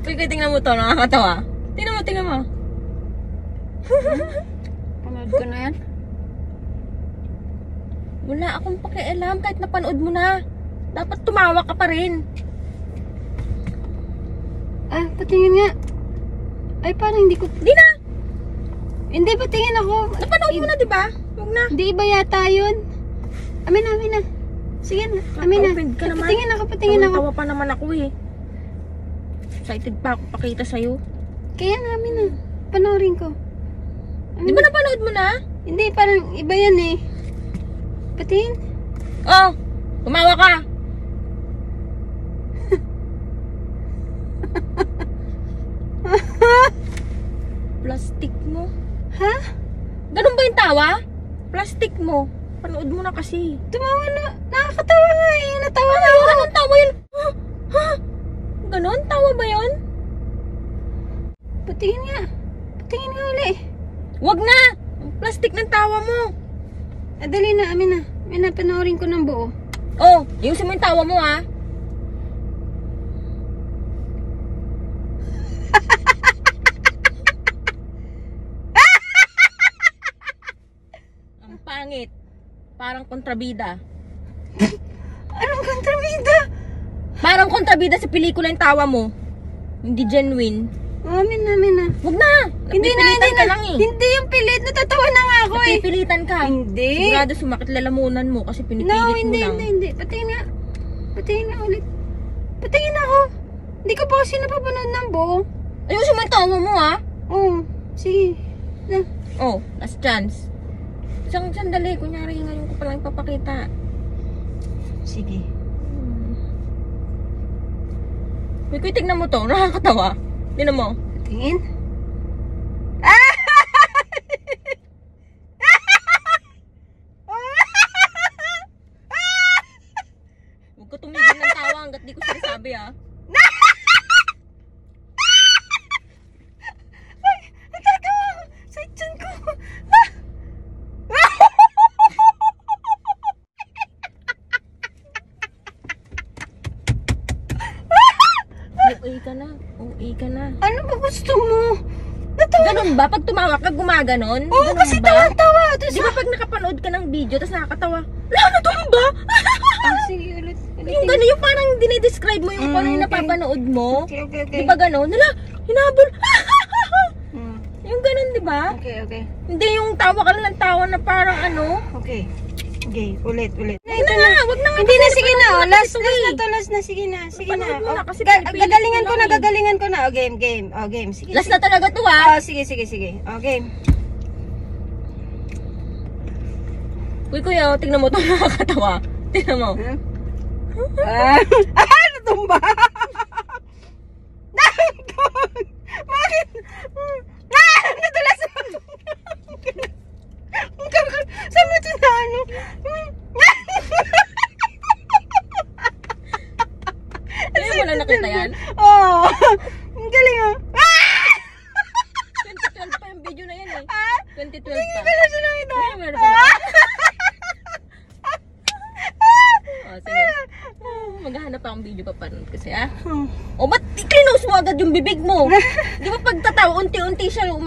Kuy, tingnan mo to, nakakatawa. Tingnan mo. Panood ko na yan. Wala akong pakialam kahit napanood mo na. Dapat tumawa ka pa rin. Ah, patingin nga. Ay, parang hindi ko... Di na! Hindi, patingin ako. Napanood mo na, di ba? Huwag na. Hindi iba yata yun. Amin na. Sige na, amin na. Ka naman. Patingin ako. Tawa pa naman ako eh. Excited pa ako pakita sa'yo. Kaya nga, amin na. Panoorin ko. Di ba napanood mo na? Hindi, parang iba yan eh. Patingin. Oh, tumawa ka. Plastic mo. Ha? Ganun ba yung tawa? Plastic mo. Panood mo na kasi. Tumawa na. Nakakatawa nga eh. Natawa nga ako. Anong tawa yun? Ganon? Tawa ba yun? Patingin nga. Patingin nga uli. Wag na! Plastic ng tawa mo. Dali na, amin na. Amin na, panoorin ko ng buo. Oh, ayusin mo yung tawa mo ha. Ang pangit. Parang kontrabida. Anong kontrabida? Parang kontrabida sa pelikula yung tawa mo. Hindi genuine. Oh, amin na. Wag na! Hindi na. Lang eh. Hindi yung pilit. Natatawa na nga ako eh. Napipilitan ka. Hindi. Sigurado sumakit lalamunan mo kasi pinipilit mo lang. Hindi. Patingin nga. Patingin nga ulit. Patingin ako. Hindi ko pa kasi napapanood ng buo. Ayusin mo yung tawa mo ha. Oh, sige. Na. Oh, last chance. Isang sandali. Kunyari ngayon ko palang ipapakita. Sige. Kuy, tignan mo to. Nakakatawa. Tignan mo. Patingin. Huwag ka tumigil ng tawa hanggat di ko sinasabi ha. Ay, natatawa ako sa tiyan ko. OA ka na. OA ka na. Ano ba gusto mo? Natawa. Ganun ba? Pag tumawa ka, gumaganon? Oo, Ganun kasi ba? tawa-tawa. Di ba pag nakapanood ka ng video, tapos nakakatawa, lalo tumba? Sige, ulit. Yung gano'n, yung parang dinidescribe mo yung paano yung okay. napapanood mo. Okay. Di ba gano'n? Hala, hinabol. Mm. Yung gano'n, di ba? Okay. Hindi yung tawa ka lang ng tawa na parang ano. Okay, ulit. Ito na, wag na nga. Hindi na, sige na. Ano, Last ito na to, last na. Sige na. Panood mo na kasi Gagalingan ko na, pinipilit mo lang Oh, game. Oh, game. Sige. Last na talaga to ha. Oh, sige. Oh, game. Uy kuya, tingnan mo to, nakakatawa. Tingnan mo. Natumba! Bakit? Nadulas mo! Saan mo ito na ano? Hindi mo na nakita yan? Oo! Ang galing ah! 2012 pa yung video na yan eh. 2012 pa. Hindi ko na siya nakita. Ay, meron pa na. Oh, sige. Maghahanap akong video pa panood kasi ah. O ba't i-close mo agad yung bibig mo? Di ba pagtatawa, unti-unti siya ano?